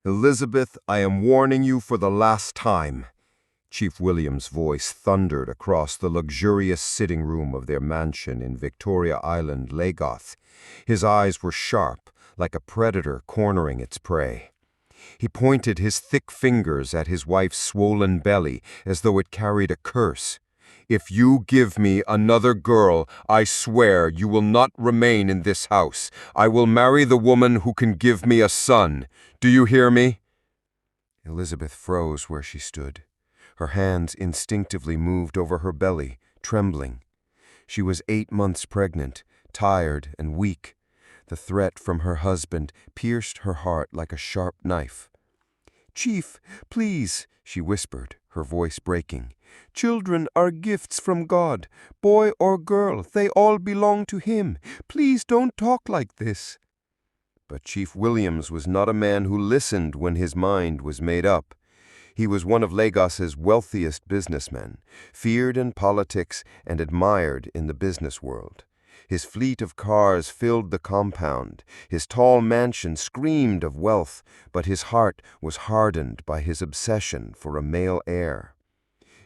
Elizabeth, I am warning you for the last time. Chief William's voice thundered across the luxurious sitting room of their mansion in Victoria Island, Lagos. His eyes were sharp, like a predator cornering its prey. He pointed his thick fingers at his wife's swollen belly as though it carried a curse. If you give me another girl, I swear you will not remain in this house. I will marry the woman who can give me a son. Do you hear me? Elizabeth froze where she stood. Her hands instinctively moved over her belly, trembling. She was 8 months pregnant, tired and weak. The threat from her husband pierced her heart like a sharp knife. "Chief, please," she whispered, her voice breaking. "Children are gifts from God. Boy or girl, they all belong to Him. Please don't talk like this." But Chief Williams was not a man who listened when his mind was made up. He was one of Lagos's wealthiest businessmen, feared in politics and admired in the business world. His fleet of cars filled the compound. His tall mansion screamed of wealth, but his heart was hardened by his obsession for a male heir.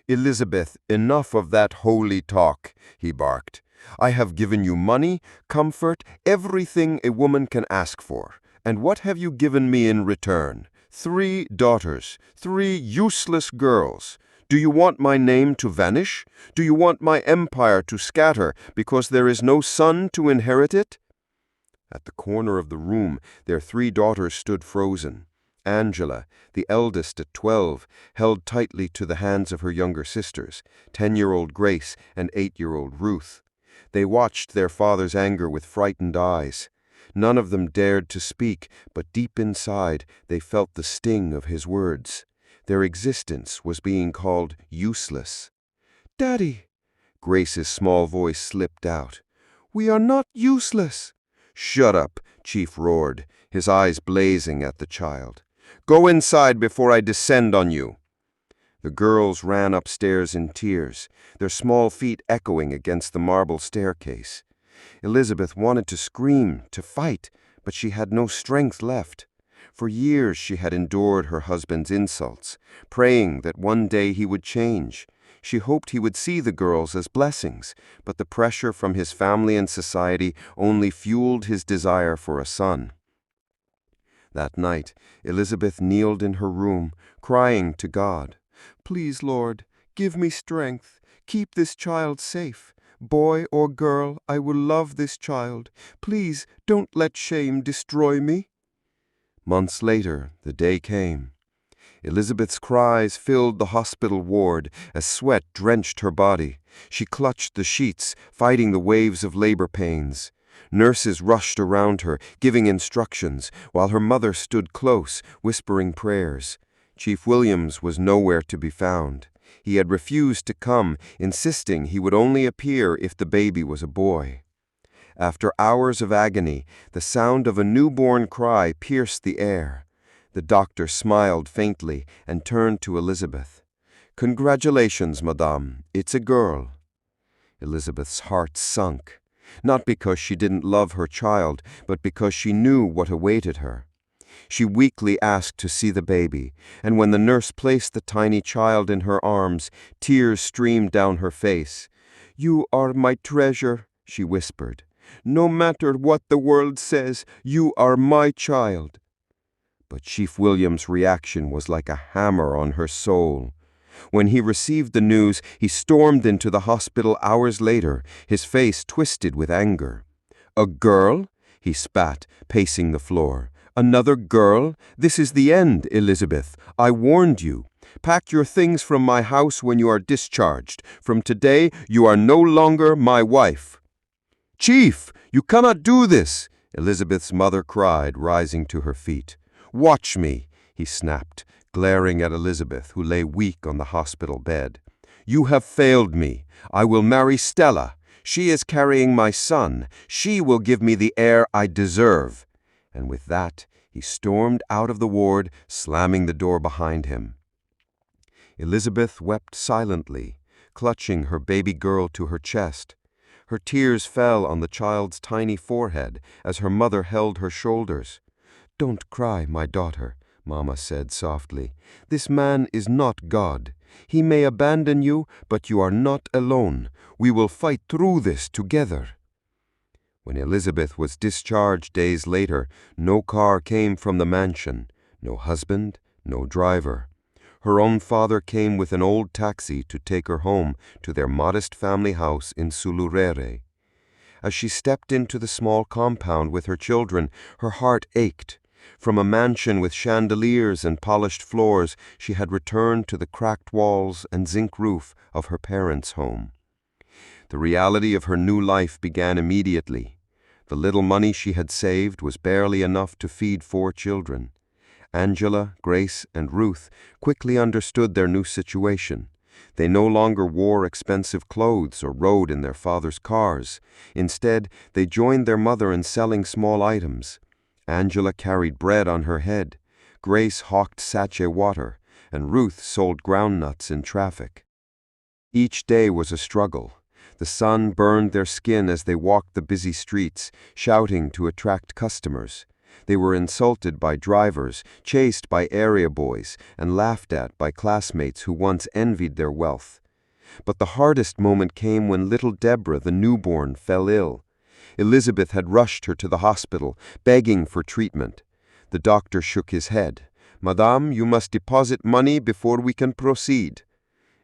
"Elizabeth, enough of that holy talk," he barked. "I have given you money, comfort, everything a woman can ask for. And what have you given me in return? 3 daughters, 3 useless girls. Do you want my name to vanish? Do you want my empire to scatter because there is no son to inherit it?" At the corner of the room, their 3 daughters stood frozen. Angela, the eldest at 12, held tightly to the hands of her younger sisters, 10-year-old Grace and 8-year-old Ruth. They watched their father's anger with frightened eyes. None of them dared to speak, but deep inside they felt the sting of his words. Their existence was being called useless. "Daddy," Grace's small voice slipped out. "We are not useless." "Shut up," Chief roared, his eyes blazing at the child. "Go inside before I descend on you." The girls ran upstairs in tears, their small feet echoing against the marble staircase. Elizabeth wanted to scream, to fight, but she had no strength left. For years she had endured her husband's insults, praying that one day he would change. She hoped he would see the girls as blessings, but the pressure from his family and society only fueled his desire for a son. That night, Elizabeth kneeled in her room, crying to God, "Please, Lord, give me strength. Keep this child safe. Boy or girl, I will love this child. Please don't let shame destroy me." Months later, the day came. Elizabeth's cries filled the hospital ward as sweat drenched her body. She clutched the sheets, fighting the waves of labor pains. Nurses rushed around her, giving instructions, while her mother stood close, whispering prayers. Chief Williams was nowhere to be found. He had refused to come, insisting he would only appear if the baby was a boy. After hours of agony, the sound of a newborn cry pierced the air. The doctor smiled faintly and turned to Elizabeth. "Congratulations, madame. It's a girl." Elizabeth's heart sunk, not because she didn't love her child, but because she knew what awaited her. She weakly asked to see the baby, and when the nurse placed the tiny child in her arms, tears streamed down her face. "You are my treasure," she whispered. "No matter what the world says, you are my child." But Chief William's reaction was like a hammer on her soul. When he received the news, he stormed into the hospital hours later, his face twisted with anger. "A girl?" he spat, pacing the floor. "Another girl? This is the end, Elizabeth. I warned you. Pack your things from my house when you are discharged. From today, you are no longer my wife." "Chief, you cannot do this!" Elizabeth's mother cried, rising to her feet. "Watch me," he snapped, glaring at Elizabeth, who lay weak on the hospital bed. "You have failed me. I will marry Stella. She is carrying my son. She will give me the heir I deserve." And with that, he stormed out of the ward, slamming the door behind him. Elizabeth wept silently, clutching her baby girl to her chest. Her tears fell on the child's tiny forehead as her mother held her shoulders. "Don't cry, my daughter. Mama said softly. "This man is not God. He may abandon you, but you are not alone. We will fight through this together." When Elizabeth was discharged days later, no car came from the mansion, no husband, no driver. Her own father came with an old taxi to take her home to their modest family house in Sulurere. As she stepped into the small compound with her children, her heart ached. From a mansion with chandeliers and polished floors, she had returned to the cracked walls and zinc roof of her parents' home. The reality of her new life began immediately. The little money she had saved was barely enough to feed 4 children. Angela, Grace, and Ruth quickly understood their new situation. They no longer wore expensive clothes or rode in their father's cars. Instead, they joined their mother in selling small items. Angela carried bread on her head, Grace hawked sachet water, and Ruth sold groundnuts in traffic. Each day was a struggle. The sun burned their skin as they walked the busy streets, shouting to attract customers. They were insulted by drivers, chased by area boys, and laughed at by classmates who once envied their wealth. But the hardest moment came when little Deborah, the newborn, fell ill. Elizabeth had rushed her to the hospital, begging for treatment. The doctor shook his head. "Madame, you must deposit money before we can proceed."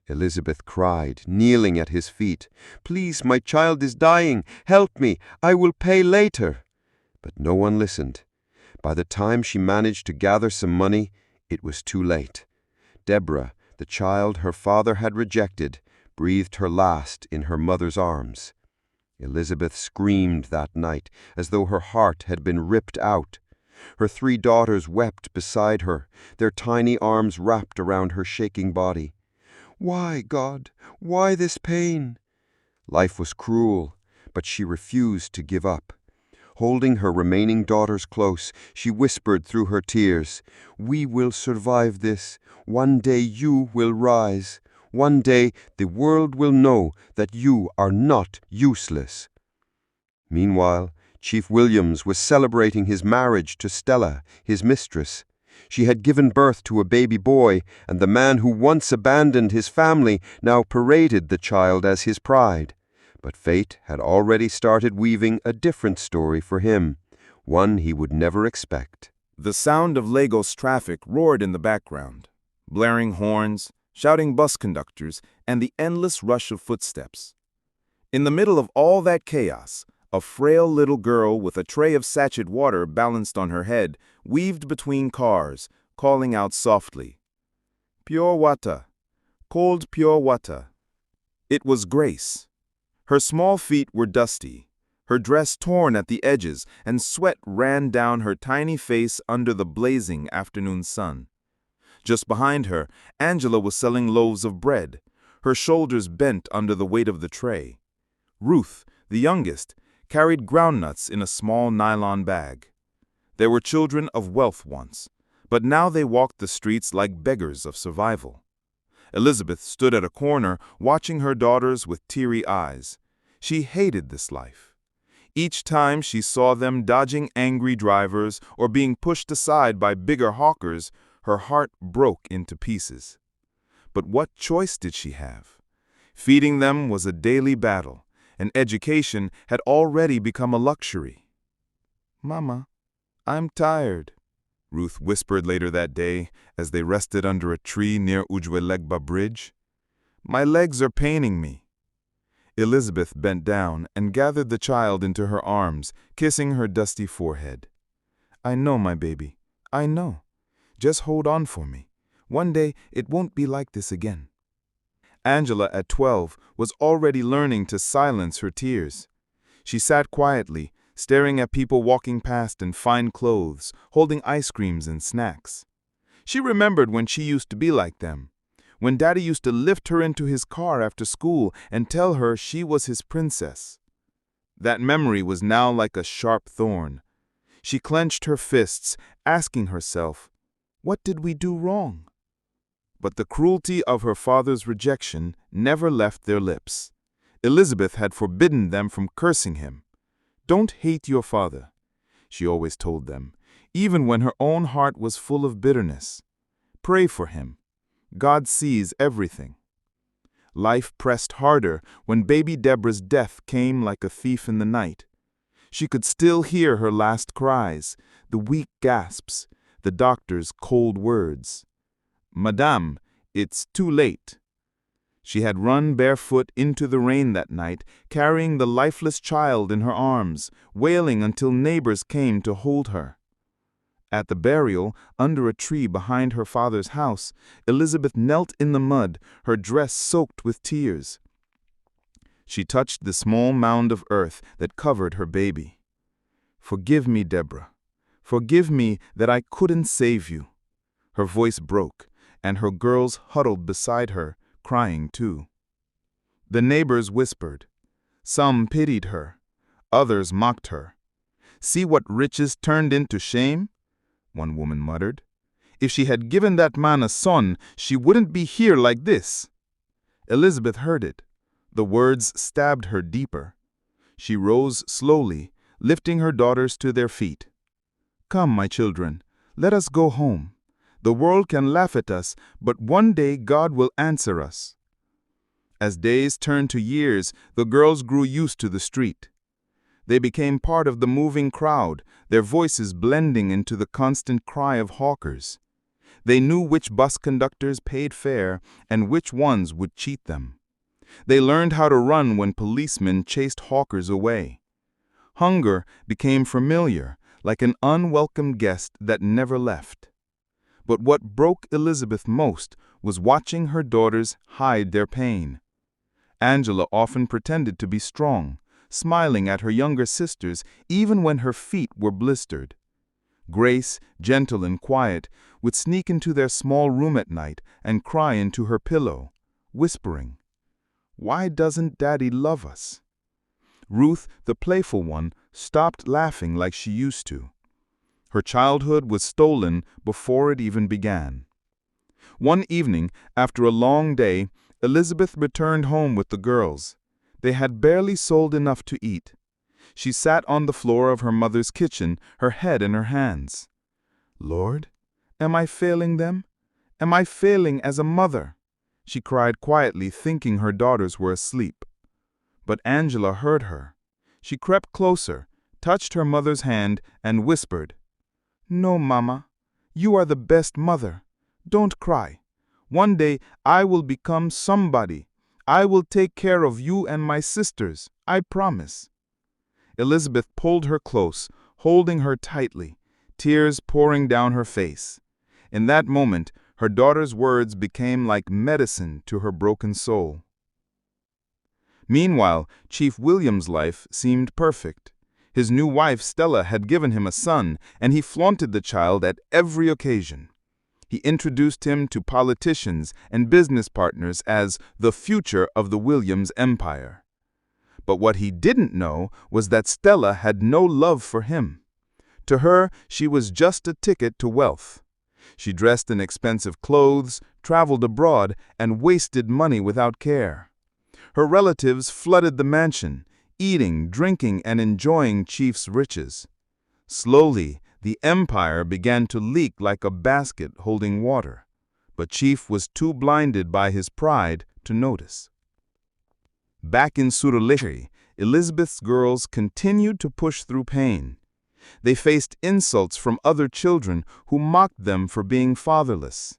Elizabeth cried, kneeling at his feet. "Please, my child is dying. Help me. I will pay later." But no one listened. By the time she managed to gather some money, it was too late. Deborah, the child her father had rejected, breathed her last in her mother's arms. Elizabeth screamed that night as though her heart had been ripped out. Her 3 daughters wept beside her, their tiny arms wrapped around her shaking body. "Why, God? Why this pain?" Life was cruel, but she refused to give up. Holding her remaining daughters close, she whispered through her tears, "We will survive this. One day you will rise. One day the world will know that you are not useless." Meanwhile, Chief Williams was celebrating his marriage to Stella, his mistress. She had given birth to a baby boy, and the man who once abandoned his family now paraded the child as his pride. But fate had already started weaving a different story for him, one he would never expect. The sound of Lagos traffic roared in the background, blaring horns, shouting bus conductors, and the endless rush of footsteps. In the middle of all that chaos, a frail little girl with a tray of sachet water balanced on her head weaved between cars, calling out softly, "Pure water, cold pure water." It was Grace. Her small feet were dusty, her dress torn at the edges, and sweat ran down her tiny face under the blazing afternoon sun. Just behind her, Angela was selling loaves of bread, her shoulders bent under the weight of the tray. Ruth, the youngest, carried groundnuts in a small nylon bag. They were children of wealth once, but now they walked the streets like beggars of survival. Elizabeth stood at a corner, watching her daughters with teary eyes. She hated this life. Each time she saw them dodging angry drivers or being pushed aside by bigger hawkers, her heart broke into pieces. But what choice did she have? Feeding them was a daily battle, and education had already become a luxury. "Mama, I'm tired," Ruth whispered later that day as they rested under a tree near Ujwelegba Bridge. "My legs are paining me." Elizabeth bent down and gathered the child into her arms, kissing her dusty forehead. "I know, my baby, I know. Just hold on for me. One day it won't be like this again." Angela, at 12, was already learning to silence her tears. She sat quietly, staring at people walking past in fine clothes, holding ice creams and snacks. She remembered when she used to be like them, when Daddy used to lift her into his car after school and tell her she was his princess. That memory was now like a sharp thorn. She clenched her fists, asking herself, "What did we do wrong?" But the cruelty of her father's rejection never left their lips. Elizabeth had forbidden them from cursing him. "Don't hate your father," she always told them. even when her own heart was full of bitterness. Pray for him. God sees everything. Life pressed harder when baby Deborah's death came like a thief in the night. She could still hear her last cries, the weak gasps, the doctor's cold words. "Madame, it's too late." She had run barefoot into the rain that night, carrying the lifeless child in her arms, wailing until neighbors came to hold her. At the burial, under a tree behind her father's house, Elizabeth knelt in the mud, her dress soaked with tears. She touched the small mound of earth that covered her baby. "Forgive me, Deborah. Forgive me that I couldn't save you." Her voice broke, and her girls huddled beside her, crying too. The neighbors whispered. Some pitied her. Others mocked her. "See what riches turned into shame?" one woman muttered. "If she had given that man a son, she wouldn't be here like this." Elizabeth heard it. The words stabbed her deeper. She rose slowly, lifting her daughters to their feet. "Come, my children, let us go home. The world can laugh at us, but one day God will answer us." As days turned to years, the girls grew used to the street. They became part of the moving crowd, their voices blending into the constant cry of hawkers. They knew which bus conductors paid fare and which ones would cheat them. They learned how to run when policemen chased hawkers away. Hunger became familiar, like an unwelcome guest that never left. But what broke Elizabeth most was watching her daughters hide their pain. Angela often pretended to be strong, smiling at her younger sisters even when her feet were blistered. Grace, gentle and quiet, would sneak into their small room at night and cry into her pillow, whispering, "Why doesn't Daddy love us?" Ruth, the playful one, stopped laughing like she used to. Her childhood was stolen before it even began. One evening, after a long day, Elizabeth returned home with the girls. They had barely sold enough to eat. She sat on the floor of her mother's kitchen, her head in her hands. "Lord, am I failing them? Am I failing as a mother?" she cried quietly, thinking her daughters were asleep. But Angela heard her. She crept closer, touched her mother's hand, and whispered, "No, Mama, you are the best mother. Don't cry. One day I will become somebody. I will take care of you and my sisters, I promise." Elizabeth pulled her close, holding her tightly, tears pouring down her face. In that moment, her daughter's words became like medicine to her broken soul. Meanwhile, Chief William's life seemed perfect. His new wife, Stella, had given him a son, and he flaunted the child at every occasion. He introduced him to politicians and business partners as the future of the Williams empire. But what he didn't know was that Stella had no love for him. To her, she was just a ticket to wealth. She dressed in expensive clothes, traveled abroad, and wasted money without care. Her relatives flooded the mansion, eating, drinking, and enjoying Chief's riches. Slowly, the empire began to leak like a basket holding water, but Chief was too blinded by his pride to notice. Back in Surulere, Elizabeth's girls continued to push through pain. They faced insults from other children who mocked them for being fatherless.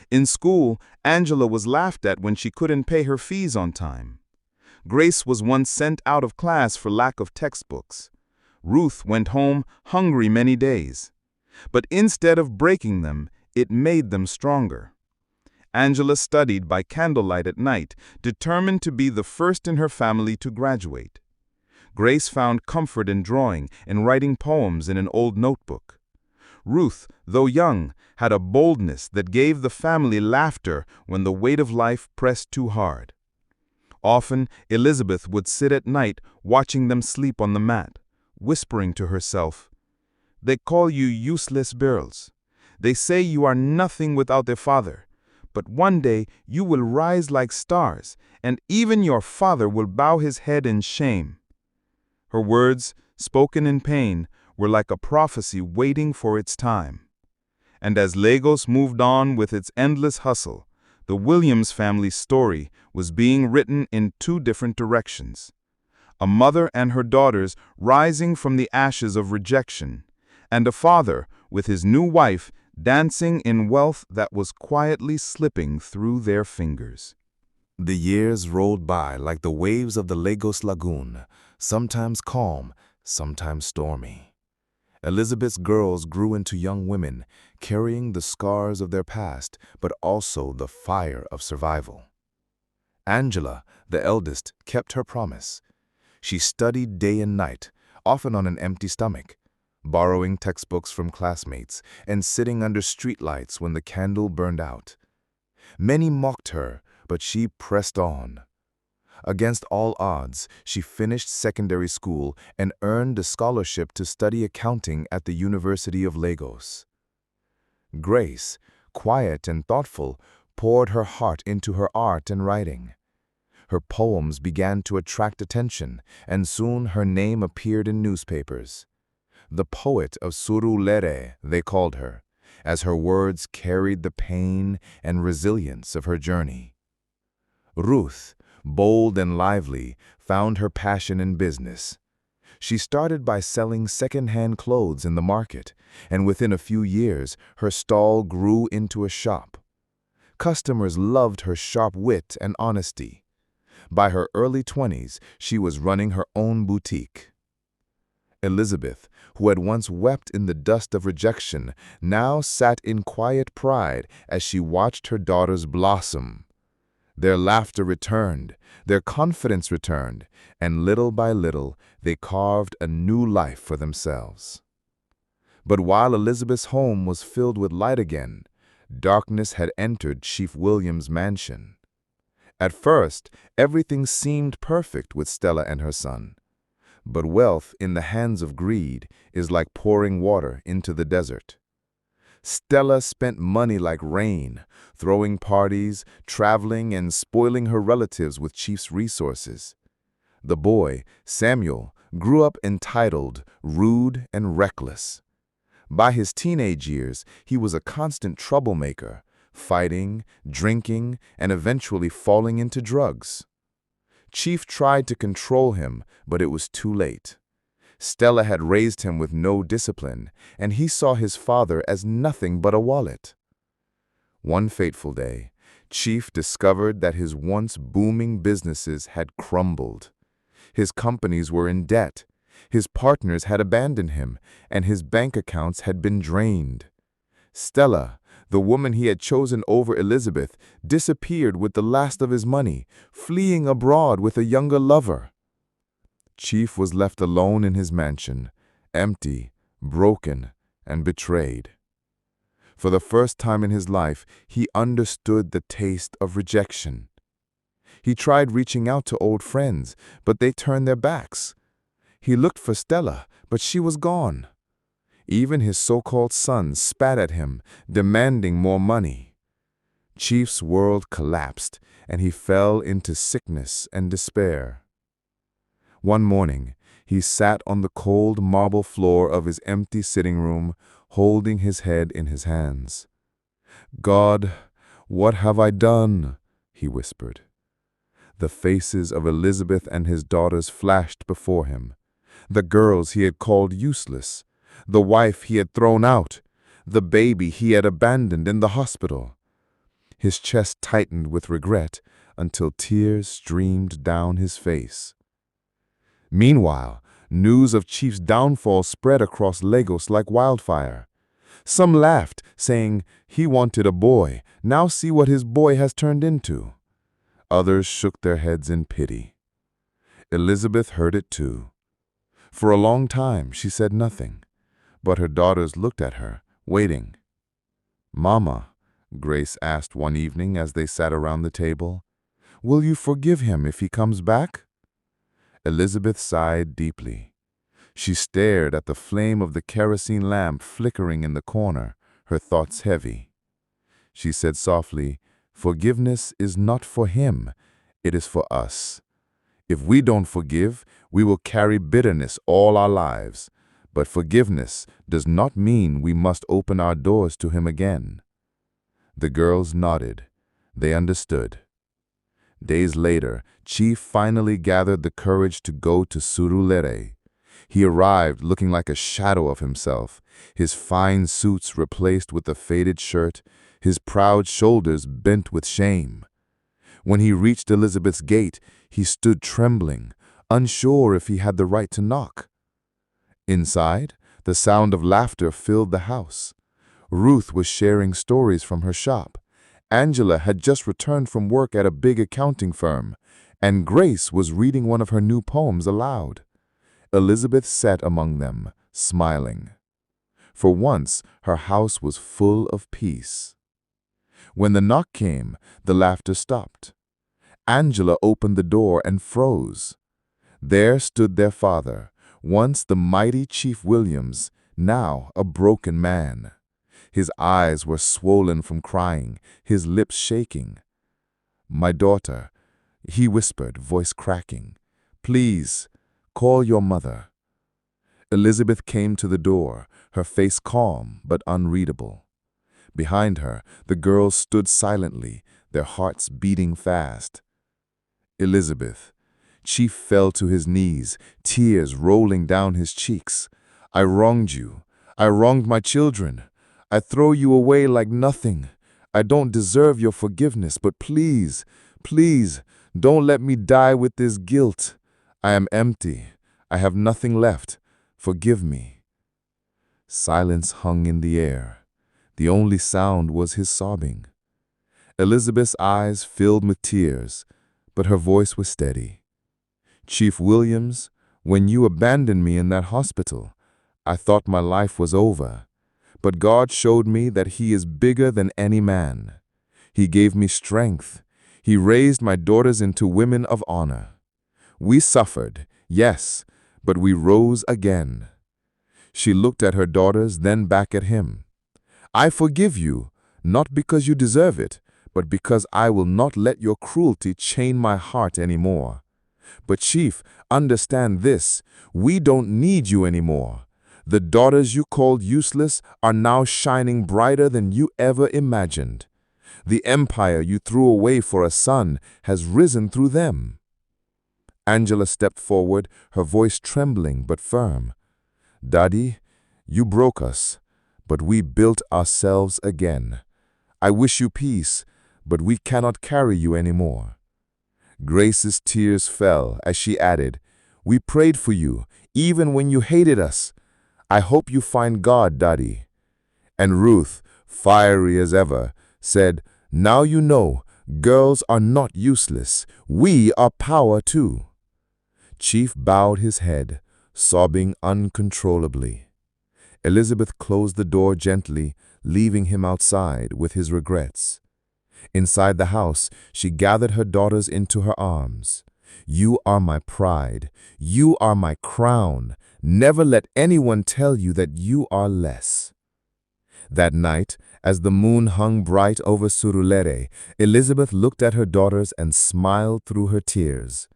In school, Angela was laughed at when she couldn't pay her fees on time. Grace was once sent out of class for lack of textbooks. Ruth went home hungry many days. But instead of breaking them, it made them stronger. Angela studied by candlelight at night, determined to be the first in her family to graduate. Grace found comfort in drawing and writing poems in an old notebook. Ruth, though young, had a boldness that gave the family laughter when the weight of life pressed too hard. Often, Elizabeth would sit at night watching them sleep on the mat, whispering to herself, "They call you useless girls. They say you are nothing without their father. But one day you will rise like stars, and even your father will bow his head in shame." Her words, spoken in pain, were like a prophecy waiting for its time. And as Lagos moved on with its endless hustle, the Williams family's story was being written in two different directions. A mother and her daughters rising from the ashes of rejection, and a father with his new wife dancing in wealth that was quietly slipping through their fingers. The years rolled by like the waves of the Lagos Lagoon, sometimes calm, sometimes stormy. Elizabeth's girls grew into young women, carrying the scars of their past, but also the fire of survival. Angela, the eldest, kept her promise. She studied day and night, often on an empty stomach, borrowing textbooks from classmates and sitting under streetlights when the candle burned out. Many mocked her, but she pressed on. Against all odds, she finished secondary school and earned a scholarship to study accounting at the University of Lagos. Grace, quiet and thoughtful, poured her heart into her art and writing. Her poems began to attract attention, and soon her name appeared in newspapers. The poet of Surulere, they called her, as her words carried the pain and resilience of her journey. Ruth, bold and lively, found her passion in business. She started by selling second-hand clothes in the market, and within a few years, her stall grew into a shop. Customers loved her sharp wit and honesty. By her early 20s, she was running her own boutique. Elizabeth, who had once wept in the dust of rejection, now sat in quiet pride as she watched her daughters blossom. Their laughter returned, their confidence returned, and little by little they carved a new life for themselves. But while Elizabeth's home was filled with light again, darkness had entered Chief William's mansion. At first, everything seemed perfect with Stella and her son. But wealth in the hands of greed is like pouring water into the desert. Stella spent money like rain, throwing parties, traveling, and spoiling her relatives with Chief's resources. The boy, Samuel, grew up entitled, rude, and reckless. By his teenage years, he was a constant troublemaker, fighting, drinking, and eventually falling into drugs. Chief tried to control him, but it was too late. Stella had raised him with no discipline, and he saw his father as nothing but a wallet. One fateful day, Chief discovered that his once booming businesses had crumbled. His companies were in debt, his partners had abandoned him, and his bank accounts had been drained. Stella, the woman he had chosen over Elizabeth, disappeared with the last of his money, fleeing abroad with a younger lover. Chief was left alone in his mansion, empty, broken, and betrayed. For the first time in his life, he understood the taste of rejection. He tried reaching out to old friends, but they turned their backs. He looked for Stella, but she was gone. Even his so-called sons spat at him, demanding more money. Chief's world collapsed, and he fell into sickness and despair. One morning, he sat on the cold marble floor of his empty sitting room, holding his head in his hands. "God, what have I done?" he whispered. The faces of Elizabeth and his daughters flashed before him. The girls he had called useless, the wife he had thrown out, the baby he had abandoned in the hospital. His chest tightened with regret until tears streamed down his face. Meanwhile, news of Chief's downfall spread across Lagos like wildfire. Some laughed, saying, "He wanted a boy, now see what his boy has turned into." Others shook their heads in pity. Elizabeth heard it too. For a long time she said nothing, but her daughters looked at her, waiting. "Mama," Grace asked one evening as they sat around the table, "will you forgive him if he comes back?" Elizabeth sighed deeply. She stared at the flame of the kerosene lamp flickering in the corner, her thoughts heavy. She said softly, "Forgiveness is not for him, it is for us. If we don't forgive, we will carry bitterness all our lives. But forgiveness does not mean we must open our doors to him again. The girls nodded. They understood. Days later, Chief finally gathered the courage to go to Surulere. He arrived looking like a shadow of himself, his fine suits replaced with a faded shirt, his proud shoulders bent with shame. When he reached Elizabeth's gate, he stood trembling, unsure if he had the right to knock. Inside, the sound of laughter filled the house. Ruth was sharing stories from her shop. Angela had just returned from work at a big accounting firm, and Grace was reading one of her new poems aloud. Elizabeth sat among them, smiling. For once, her house was full of peace. When the knock came, the laughter stopped. Angela opened the door and froze. There stood their father, once the mighty Chief Williams, now a broken man. His eyes were swollen from crying, his lips shaking. "My daughter," he whispered, voice cracking, "please, call your mother." Elizabeth came to the door, her face calm but unreadable. Behind her, the girls stood silently, their hearts beating fast. "Elizabeth." Chief fell to his knees, tears rolling down his cheeks. "I wronged you. I wronged my children. I throw you away like nothing. I don't deserve your forgiveness, but please, please, don't let me die with this guilt. I am empty. I have nothing left. Forgive me." Silence hung in the air. The only sound was his sobbing. Elizabeth's eyes filled with tears, but her voice was steady. "Chief Williams, when you abandoned me in that hospital, I thought my life was over. But God showed me that He is bigger than any man. He gave me strength. He raised my daughters into women of honor. We suffered, yes, but we rose again." She looked at her daughters, then back at him. "I forgive you, not because you deserve it, but because I will not let your cruelty chain my heart anymore. But Chief, understand this, we don't need you anymore. The daughters you called useless are now shining brighter than you ever imagined. The empire you threw away for a son has risen through them." Angela stepped forward, her voice trembling but firm. "Daddy, you broke us, but we built ourselves again. I wish you peace, but we cannot carry you anymore." Grace's tears fell as she added, "We prayed for you, even when you hated us. I hope you find God, Daddy." And Ruth, fiery as ever, said, "Now you know, girls are not useless. We are power too." Chief bowed his head, sobbing uncontrollably. Elizabeth closed the door gently, leaving him outside with his regrets. Inside the house, she gathered her daughters into her arms. "You are my pride. You are my crown. Never let anyone tell you that you are less." That night, as the moon hung bright over Surulere, Elizabeth looked at her daughters and smiled through her tears.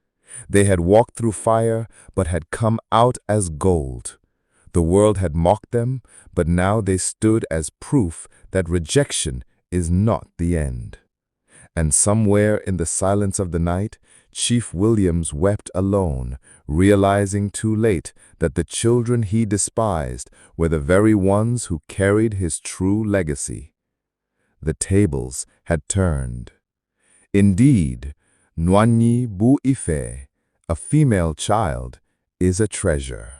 They had walked through fire, but had come out as gold. The world had mocked them, but now they stood as proof that rejection is not the end. And somewhere in the silence of the night, Chief Williams wept alone, realizing too late that the children he despised were the very ones who carried his true legacy. The tables had turned. Indeed, Nwanyi Bu Ife, a female child, is a treasure.